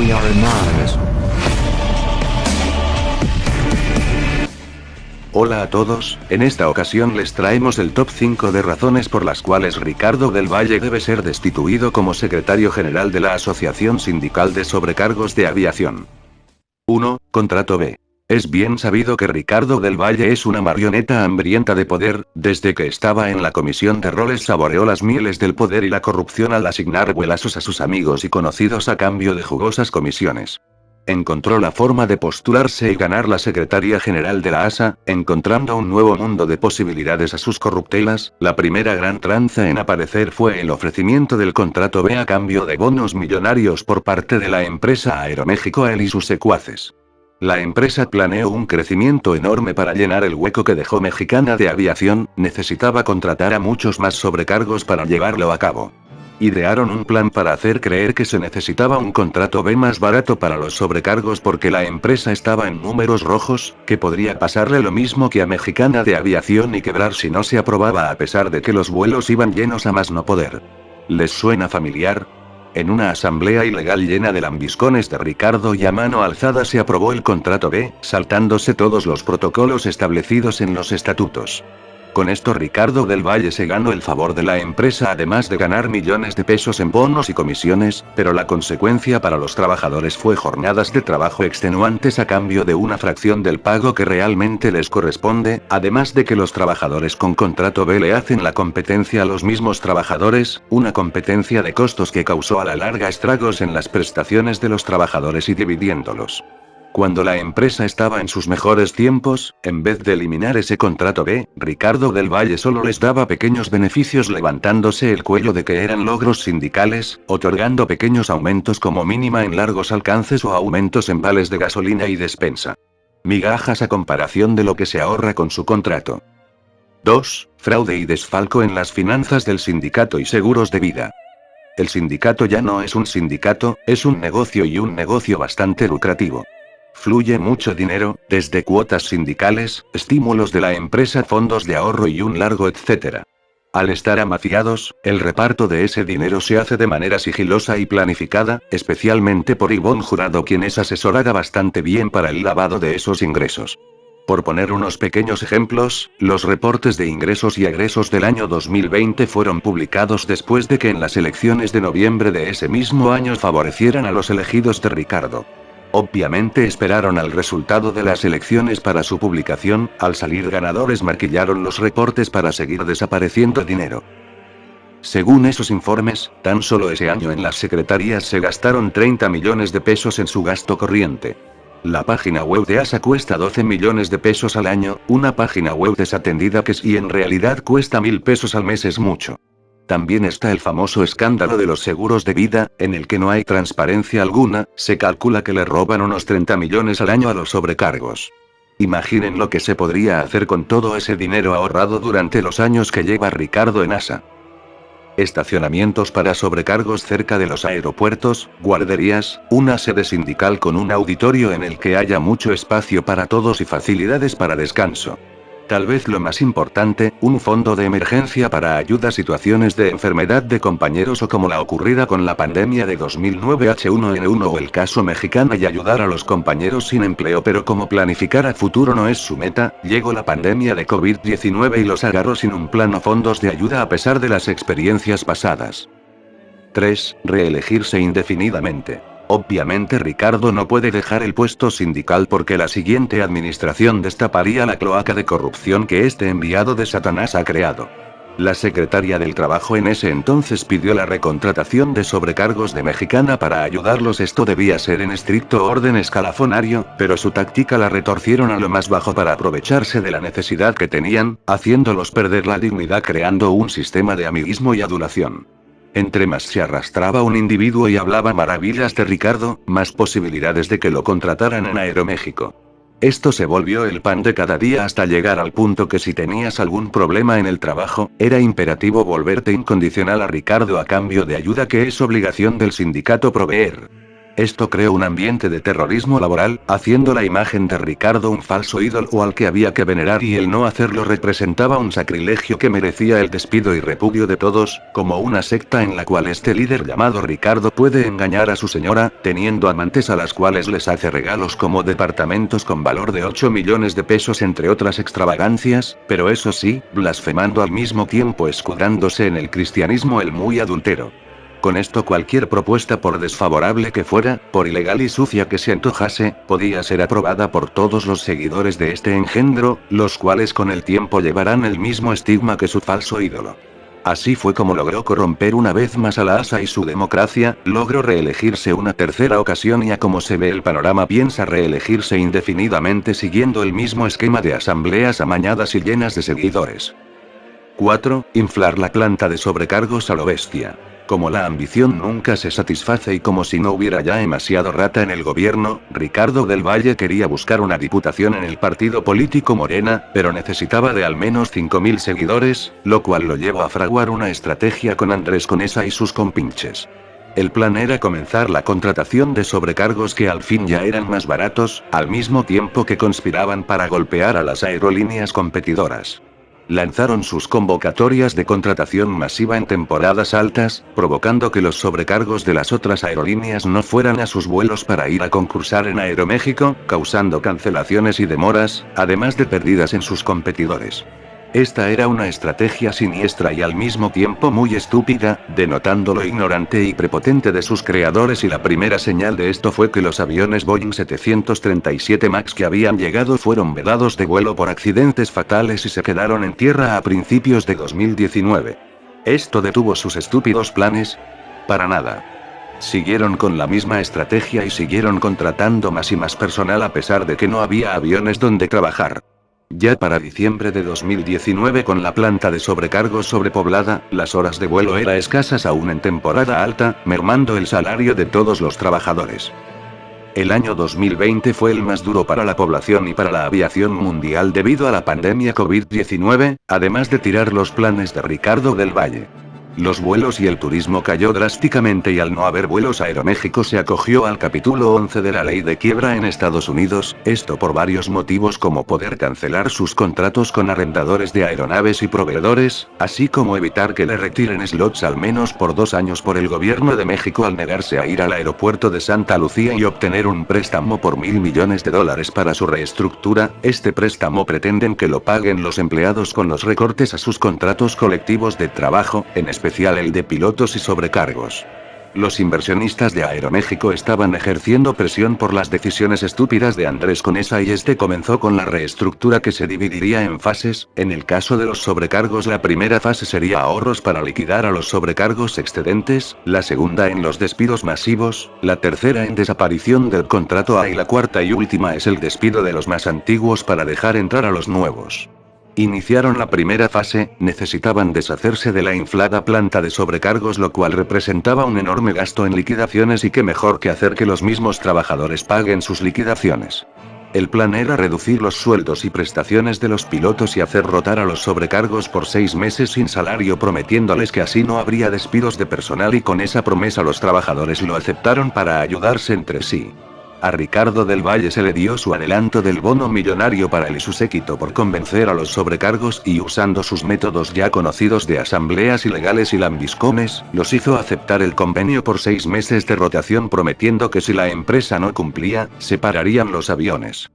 We are anonymous. Hola a todos, en esta ocasión les traemos el top 5 de razones por las cuales Ricardo del Valle debe ser destituido como secretario general de la Asociación Sindical de Sobrecargos de Aviación. 1. Contrato B. Es bien sabido que Ricardo del Valle es una marioneta hambrienta de poder. Desde que estaba en la comisión de roles saboreó las mieles del poder y la corrupción al asignar vuelazos a sus amigos y conocidos a cambio de jugosas comisiones. Encontró la forma de postularse y ganar la Secretaría General de la ASA, encontrando un nuevo mundo de posibilidades a sus corruptelas. La primera gran tranza en aparecer fue el ofrecimiento del contrato B a cambio de bonos millonarios por parte de la empresa Aeroméxico a él y sus secuaces. La empresa planeó un crecimiento enorme para llenar el hueco que dejó Mexicana de Aviación, necesitaba contratar a muchos más sobrecargos para llevarlo a cabo. Idearon un plan para hacer creer que se necesitaba un contrato B más barato para los sobrecargos porque la empresa estaba en números rojos, que podría pasarle lo mismo que a Mexicana de Aviación y quebrar si no se aprobaba a pesar de que los vuelos iban llenos a más no poder. ¿Les suena familiar? En una asamblea ilegal llena de lambiscones de Ricardo y a mano alzada se aprobó el contrato B, saltándose todos los protocolos establecidos en los estatutos. Con esto Ricardo del Valle se ganó el favor de la empresa además de ganar millones de pesos en bonos y comisiones, pero la consecuencia para los trabajadores fue jornadas de trabajo extenuantes a cambio de una fracción del pago que realmente les corresponde, además de que los trabajadores con contrato B le hacen la competencia a los mismos trabajadores, una competencia de costos que causó a la larga estragos en las prestaciones de los trabajadores y dividiéndolos. Cuando la empresa estaba en sus mejores tiempos, en vez de eliminar ese contrato B, Ricardo del Valle solo les daba pequeños beneficios levantándose el cuello de que eran logros sindicales, otorgando pequeños aumentos como mínima en largos alcances o aumentos en vales de gasolina y despensa. Migajas a comparación de lo que se ahorra con su contrato. 2. Fraude y desfalco en las finanzas del sindicato y seguros de vida. El sindicato ya no es un sindicato, es un negocio y un negocio bastante lucrativo. Fluye mucho dinero, desde cuotas sindicales, estímulos de la empresa, fondos de ahorro y un largo etcétera. Al estar amafiados, el reparto de ese dinero se hace de manera sigilosa y planificada, especialmente por Ivonne Jurado, quien es asesorada bastante bien para el lavado de esos ingresos. Por poner unos pequeños ejemplos, los reportes de ingresos y egresos del año 2020 fueron publicados después de que en las elecciones de noviembre de ese mismo año favorecieran a los elegidos de Ricardo. Obviamente esperaron al resultado de las elecciones para su publicación, al salir ganadores maquillaron los reportes para seguir desapareciendo dinero. Según esos informes, tan solo ese año en las secretarías se gastaron 30 millones de pesos en su gasto corriente. La página web de ASA cuesta 12 millones de pesos al año, una página web desatendida que si en realidad cuesta 1.000 pesos al mes es mucho. También está el famoso escándalo de los seguros de vida, en el que no hay transparencia alguna, se calcula que le roban unos 30 millones al año a los sobrecargos. Imaginen lo que se podría hacer con todo ese dinero ahorrado durante los años que lleva Ricardo en ASA. Estacionamientos para sobrecargos cerca de los aeropuertos, guarderías, una sede sindical con un auditorio en el que haya mucho espacio para todos y facilidades para descanso. Tal vez lo más importante, un fondo de emergencia para ayuda a situaciones de enfermedad de compañeros o como la ocurrida con la pandemia de 2009 H1N1 o el caso Mexicana y ayudar a los compañeros sin empleo, pero como planificar a futuro no es su meta, llegó la pandemia de COVID-19 y los agarró sin un plan o fondos de ayuda a pesar de las experiencias pasadas. 3. Reelegirse indefinidamente. Obviamente Ricardo no puede dejar el puesto sindical porque la siguiente administración destaparía la cloaca de corrupción que este enviado de Satanás ha creado. La secretaria del Trabajo en ese entonces pidió la recontratación de sobrecargos de Mexicana para ayudarlos. Esto debía ser en estricto orden escalafonario, pero su táctica la retorcieron a lo más bajo para aprovecharse de la necesidad que tenían, haciéndolos perder la dignidad creando un sistema de amiguismo y adulación. Entre más se arrastraba un individuo y hablaba maravillas de Ricardo, más posibilidades de que lo contrataran en Aeroméxico. Esto se volvió el pan de cada día hasta llegar al punto que si tenías algún problema en el trabajo, era imperativo volverte incondicional a Ricardo a cambio de ayuda que es obligación del sindicato proveer. Esto creó un ambiente de terrorismo laboral, haciendo la imagen de Ricardo un falso ídolo al que había que venerar, y el no hacerlo representaba un sacrilegio que merecía el despido y repudio de todos, como una secta en la cual este líder llamado Ricardo puede engañar a su señora, teniendo amantes a las cuales les hace regalos como departamentos con valor de 8 millones de pesos entre otras extravagancias, pero eso sí, blasfemando al mismo tiempo escudándose en el cristianismo el muy adúltero. Con esto cualquier propuesta, por desfavorable que fuera, por ilegal y sucia que se antojase, podía ser aprobada por todos los seguidores de este engendro, los cuales con el tiempo llevarán el mismo estigma que su falso ídolo. Así fue como logró corromper una vez más a la ASA y su democracia, logró reelegirse una tercera ocasión y, a como se ve el panorama, piensa reelegirse indefinidamente siguiendo el mismo esquema de asambleas amañadas y llenas de seguidores. 4. Inflar la planta de sobrecargos a lo bestia. Como la ambición nunca se satisface y como si no hubiera ya demasiado rata en el gobierno, Ricardo del Valle quería buscar una diputación en el partido político Morena, pero necesitaba de al menos 5.000 seguidores, lo cual lo llevó a fraguar una estrategia con Andrés Conesa y sus compinches. El plan era comenzar la contratación de sobrecargos que al fin ya eran más baratos, al mismo tiempo que conspiraban para golpear a las aerolíneas competidoras. Lanzaron sus convocatorias de contratación masiva en temporadas altas, provocando que los sobrecargos de las otras aerolíneas no fueran a sus vuelos para ir a concursar en Aeroméxico, causando cancelaciones y demoras, además de pérdidas en sus competidores. Esta era una estrategia siniestra y al mismo tiempo muy estúpida, denotando lo ignorante y prepotente de sus creadores, y la primera señal de esto fue que los aviones Boeing 737 MAX que habían llegado fueron vedados de vuelo por accidentes fatales y se quedaron en tierra a principios de 2019. ¿Esto detuvo sus estúpidos planes? Para nada. Siguieron con la misma estrategia y siguieron contratando más y más personal a pesar de que no había aviones donde trabajar. Ya para diciembre de 2019, con la planta de sobrecargos sobrepoblada, las horas de vuelo eran escasas aún en temporada alta, mermando el salario de todos los trabajadores. El año 2020 fue el más duro para la población y para la aviación mundial debido a la pandemia COVID-19, además de tirar los planes de Ricardo del Valle. Los vuelos y el turismo cayó drásticamente y al no haber vuelos Aeroméxico se acogió al capítulo 11 de la ley de quiebra en Estados Unidos, esto por varios motivos como poder cancelar sus contratos con arrendadores de aeronaves y proveedores, así como evitar que le retiren slots al menos por 2 años por el gobierno de México al negarse a ir al aeropuerto de Santa Lucía y obtener un préstamo por $1.000 millones para su reestructura. Este préstamo pretenden que lo paguen los empleados con los recortes a sus contratos colectivos de trabajo, en especial el de pilotos y sobrecargos. Los inversionistas de Aeroméxico estaban ejerciendo presión por las decisiones estúpidas de Andrés Conesa y este comenzó con la reestructura que se dividiría en fases. En el caso de los sobrecargos, la primera fase sería ahorros para liquidar a los sobrecargos excedentes, la segunda en los despidos masivos, la tercera en desaparición del contrato A y la cuarta y última es el despido de los más antiguos para dejar entrar a los nuevos. Iniciaron la primera fase, necesitaban deshacerse de la inflada planta de sobrecargos, lo cual representaba un enorme gasto en liquidaciones, y qué mejor que hacer que los mismos trabajadores paguen sus liquidaciones. El plan era reducir los sueldos y prestaciones de los pilotos y hacer rotar a los sobrecargos por 6 meses sin salario, prometiéndoles que así no habría despidos de personal, y con esa promesa los trabajadores lo aceptaron para ayudarse entre sí. A Ricardo del Valle se le dio su adelanto del bono millonario para él y su séquito por convencer a los sobrecargos y, usando sus métodos ya conocidos de asambleas ilegales y lambiscones, los hizo aceptar el convenio por 6 meses de rotación, prometiendo que si la empresa no cumplía, se pararían los aviones.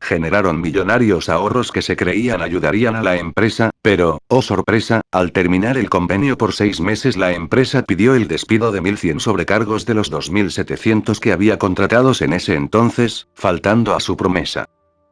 Generaron millonarios ahorros que se creían ayudarían a la empresa, pero, oh sorpresa, al terminar el convenio por 6 meses la empresa pidió el despido de 1.100 sobrecargos de los 2.700 que había contratados en ese entonces, faltando a su promesa.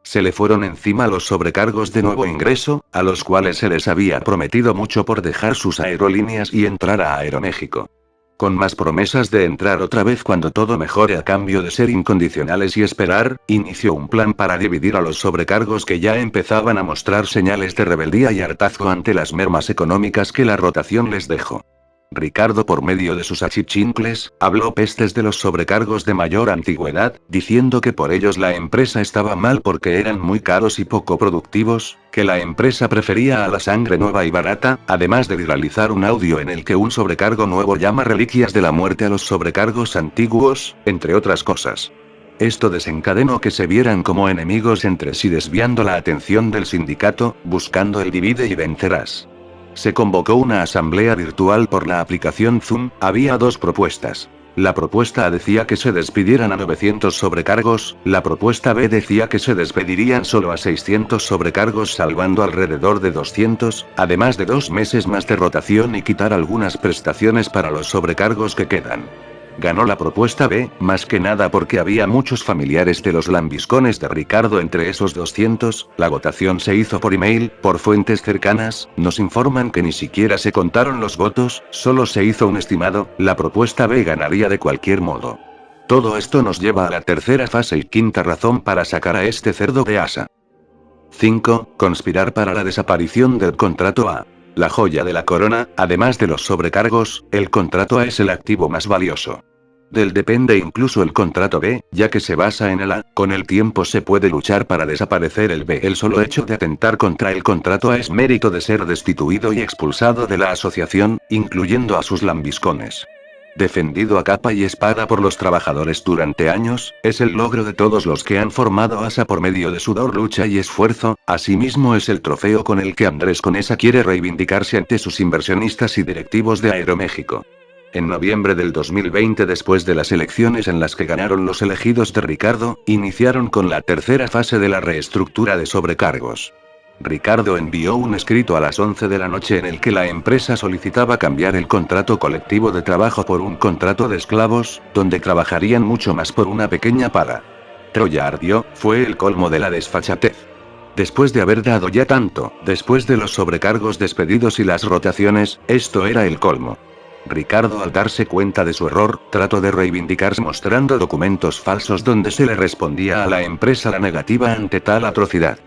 Se le fueron encima los sobrecargos de nuevo ingreso, a los cuales se les había prometido mucho por dejar sus aerolíneas y entrar a Aeroméxico. Con más promesas de entrar otra vez cuando todo mejore a cambio de ser incondicionales y esperar, inició un plan para dividir a los sobrecargos que ya empezaban a mostrar señales de rebeldía y hartazgo ante las mermas económicas que la rotación les dejó. Ricardo, por medio de sus achichincles, habló pestes de los sobrecargos de mayor antigüedad, diciendo que por ellos la empresa estaba mal porque eran muy caros y poco productivos, que la empresa prefería a la sangre nueva y barata, además de viralizar un audio en el que un sobrecargo nuevo llama reliquias de la muerte a los sobrecargos antiguos, entre otras cosas. Esto desencadenó que se vieran como enemigos entre sí, desviando la atención del sindicato, buscando el divide y vencerás. Se convocó una asamblea virtual por la aplicación Zoom. Había dos propuestas. La propuesta A decía que se despidieran a 900 sobrecargos, la propuesta B decía que se despedirían solo a 600 sobrecargos, salvando alrededor de 200, además de 2 meses más de rotación y quitar algunas prestaciones para los sobrecargos que quedan. Ganó la propuesta B, más que nada porque había muchos familiares de los lambiscones de Ricardo entre esos 200, la votación se hizo por email, por fuentes cercanas, nos informan que ni siquiera se contaron los votos, solo se hizo un estimado, la propuesta B ganaría de cualquier modo. Todo esto nos lleva a la tercera fase y quinta razón para sacar a este cerdo de ASA. 5. Conspirar para la desaparición del contrato A. La joya de la corona, además de los sobrecargos, el contrato A es el activo más valioso. Del depende incluso el contrato B, ya que se basa en el A, con el tiempo se puede luchar para desaparecer el B. El solo hecho de atentar contra el contrato A es mérito de ser destituido y expulsado de la asociación, incluyendo a sus lambiscones. Defendido a capa y espada por los trabajadores durante años, es el logro de todos los que han formado ASA por medio de sudor, lucha y esfuerzo, asimismo es el trofeo con el que Andrés Conesa quiere reivindicarse ante sus inversionistas y directivos de Aeroméxico. En noviembre del 2020, después de las elecciones en las que ganaron los elegidos de Ricardo, iniciaron con la tercera fase de la reestructura de sobrecargos. Ricardo envió un escrito a las 11 de la noche en el que la empresa solicitaba cambiar el contrato colectivo de trabajo por un contrato de esclavos, donde trabajarían mucho más por una pequeña paga. Troya ardió, fue el colmo de la desfachatez. Después de haber dado ya tanto, después de los sobrecargos, despedidos y las rotaciones, esto era el colmo. Ricardo, al darse cuenta de su error, trató de reivindicarse mostrando documentos falsos donde se le respondía a la empresa la negativa ante tal atrocidad.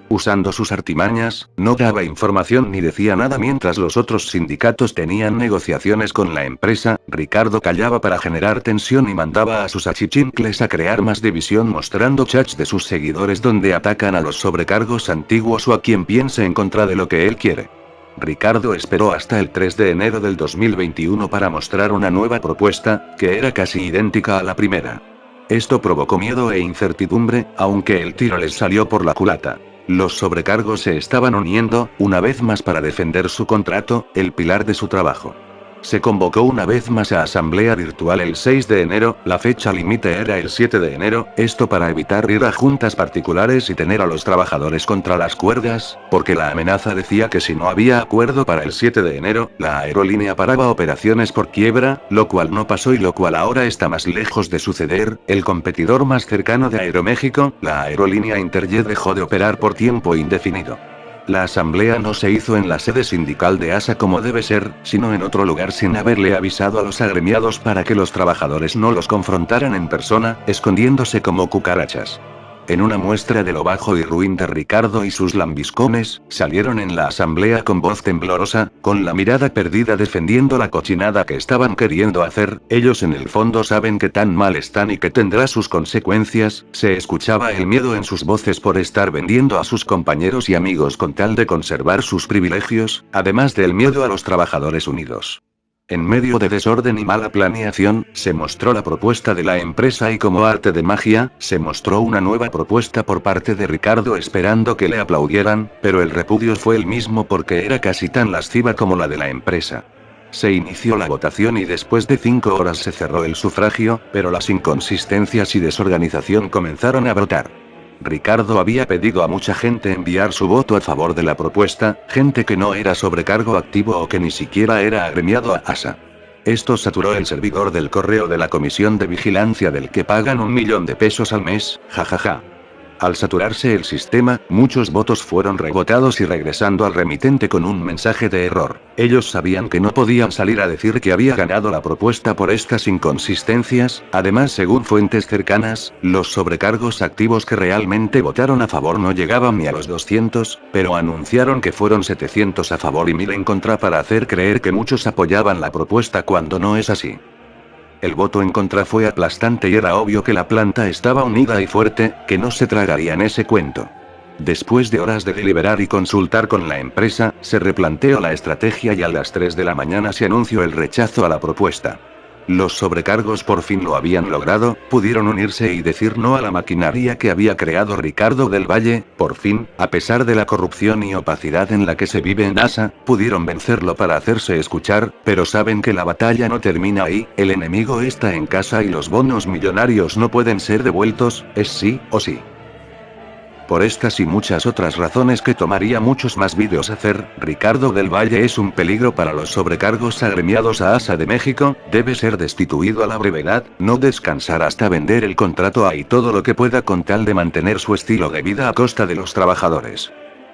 Usando sus artimañas, no daba información ni decía nada mientras los otros sindicatos tenían negociaciones con la empresa. Ricardo callaba para generar tensión y mandaba a sus achichincles a crear más división mostrando chats de sus seguidores donde atacan a los sobrecargos antiguos o a quien piense en contra de lo que él quiere. Ricardo esperó hasta el 3 de enero del 2021 para mostrar una nueva propuesta, que era casi idéntica a la primera. Esto provocó miedo e incertidumbre, aunque el tiro les salió por la culata. Los sobrecargos se estaban uniendo, una vez más para defender su contrato, el pilar de su trabajo. Se convocó una vez más a asamblea virtual el 6 de enero, la fecha límite era el 7 de enero, esto para evitar ir a juntas particulares y tener a los trabajadores contra las cuerdas, porque la amenaza decía que si no había acuerdo para el 7 de enero, la aerolínea paraba operaciones por quiebra, lo cual no pasó y lo cual ahora está más lejos de suceder. El competidor más cercano de Aeroméxico, la aerolínea Interjet, dejó de operar por tiempo indefinido. La asamblea no se hizo en la sede sindical de ASA como debe ser, sino en otro lugar sin haberle avisado a los agremiados para que los trabajadores no los confrontaran en persona, escondiéndose como cucarachas. En una muestra de lo bajo y ruin de Ricardo y sus lambiscones, salieron en la asamblea con voz temblorosa, con la mirada perdida defendiendo la cochinada que estaban queriendo hacer. Ellos en el fondo saben que tan mal están y que tendrá sus consecuencias. Se escuchaba el miedo en sus voces por estar vendiendo a sus compañeros y amigos con tal de conservar sus privilegios, además del miedo a los trabajadores unidos. En medio de desorden y mala planeación, se mostró la propuesta de la empresa y como arte de magia, se mostró una nueva propuesta por parte de Ricardo esperando que le aplaudieran, pero el repudio fue el mismo porque era casi tan lasciva como la de la empresa. Se inició la votación y después de 5 horas se cerró el sufragio, pero las inconsistencias y desorganización comenzaron a brotar. Ricardo había pedido a mucha gente enviar su voto a favor de la propuesta, gente que no era sobrecargo activo o que ni siquiera era agremiado a ASA. Esto saturó el servidor del correo de la Comisión de Vigilancia del que pagan $1 millón al mes, jajaja. Al saturarse el sistema, muchos votos fueron rebotados y regresando al remitente con un mensaje de error. Ellos sabían que no podían salir a decir que había ganado la propuesta por estas inconsistencias. Además, según fuentes cercanas, los sobrecargos activos que realmente votaron a favor no llegaban ni a los 200, pero anunciaron que fueron 700 a favor y 1000 en contra para hacer creer que muchos apoyaban la propuesta cuando no es así. El voto en contra fue aplastante y era obvio que la planta estaba unida y fuerte, que no se tragarían ese cuento. Después de horas de deliberar y consultar con la empresa, se replanteó la estrategia y a las 3 de la mañana se anunció el rechazo a la propuesta. Los sobrecargos por fin lo habían logrado, pudieron unirse y decir no a la maquinaria que había creado Ricardo del Valle, por fin, a pesar de la corrupción y opacidad en la que se vive en ASA, pudieron vencerlo para hacerse escuchar, pero saben que la batalla no termina ahí, el enemigo está en casa y los bonos millonarios no pueden ser devueltos, es sí o sí. Por estas y muchas otras razones que tomaría muchos más vídeos hacer, Ricardo del Valle es un peligro para los sobrecargos agremiados a ASA de México, debe ser destituido a la brevedad, no descansar hasta vender el contrato A y todo lo que pueda con tal de mantener su estilo de vida a costa de los trabajadores.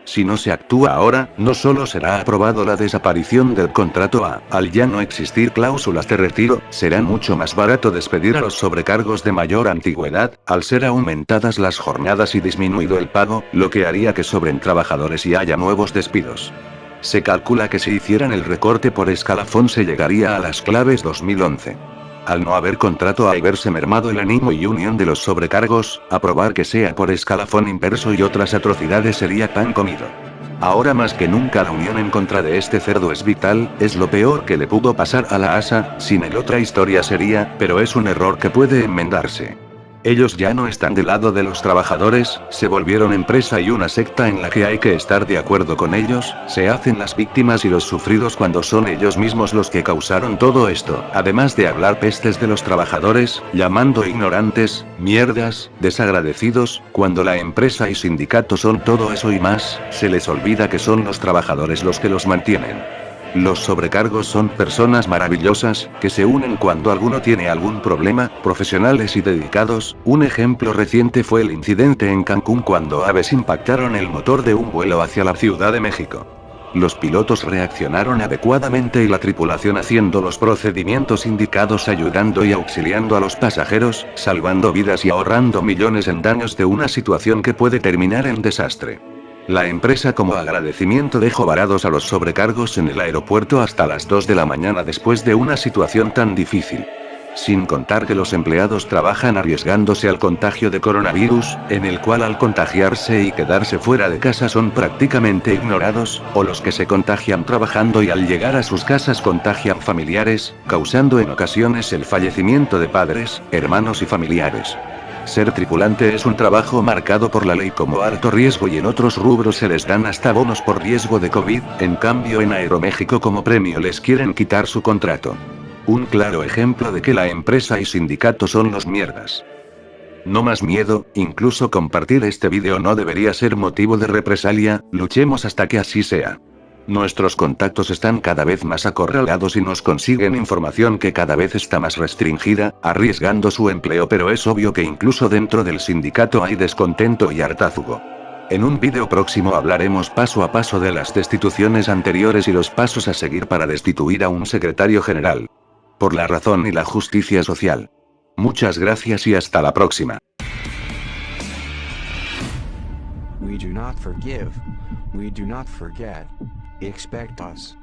Si no se actúa ahora, no solo será aprobado la desaparición del contrato A, al ya no existir cláusulas de retiro, será mucho más barato despedir a los sobrecargos de mayor antigüedad, al ser aumentadas las jornadas y disminuido el pago, lo que haría que sobren trabajadores y haya nuevos despidos. Se calcula que si hicieran el recorte por escalafón se llegaría a las claves 2011. Al no haber contrato A y verse mermado el ánimo y unión de los sobrecargos, aprobar que sea por escalafón inverso y otras atrocidades sería pan comido. Ahora más que nunca la unión en contra de este cerdo es vital, es lo peor que le pudo pasar a la ASA, sin él otra historia sería, pero es un error que puede enmendarse. Ellos ya no están del lado de los trabajadores, se volvieron empresa y una secta en la que hay que estar de acuerdo con ellos, se hacen las víctimas y los sufridos cuando son ellos mismos los que causaron todo esto, además de hablar pestes de los trabajadores, llamando ignorantes, mierdas, desagradecidos, cuando la empresa y sindicato son todo eso y más, se les olvida que son los trabajadores los que los mantienen. Los sobrecargos son personas maravillosas, que se unen cuando alguno tiene algún problema, profesionales y dedicados. Un ejemplo reciente fue el incidente en Cancún cuando aves impactaron el motor de un vuelo hacia la Ciudad de México. Los pilotos reaccionaron adecuadamente y la tripulación haciendo los procedimientos indicados, ayudando y auxiliando a los pasajeros, salvando vidas y ahorrando millones en daños de una situación que puede terminar en desastre. La empresa como agradecimiento dejó varados a los sobrecargos en el aeropuerto hasta las 2 de la mañana después de una situación tan difícil. Sin contar que los empleados trabajan arriesgándose al contagio de coronavirus, en el cual al contagiarse y quedarse fuera de casa son prácticamente ignorados, o los que se contagian trabajando y al llegar a sus casas contagian familiares, causando en ocasiones el fallecimiento de padres, hermanos y familiares. Ser tripulante es un trabajo marcado por la ley como alto riesgo y en otros rubros se les dan hasta bonos por riesgo de COVID, en cambio en Aeroméxico como premio les quieren quitar su contrato. Un claro ejemplo de que la empresa y sindicato son los mierdas. No más miedo, incluso compartir este vídeo no debería ser motivo de represalia, luchemos hasta que así sea. Nuestros contactos están cada vez más acorralados y nos consiguen información que cada vez está más restringida, arriesgando su empleo, pero es obvio que incluso dentro del sindicato hay descontento y hartazgo. En un vídeo próximo hablaremos paso a paso de las destituciones anteriores y los pasos a seguir para destituir a un secretario general. Por la razón y la justicia social. Muchas gracias y hasta la próxima. We do not forgive. We do not forget. Expect us.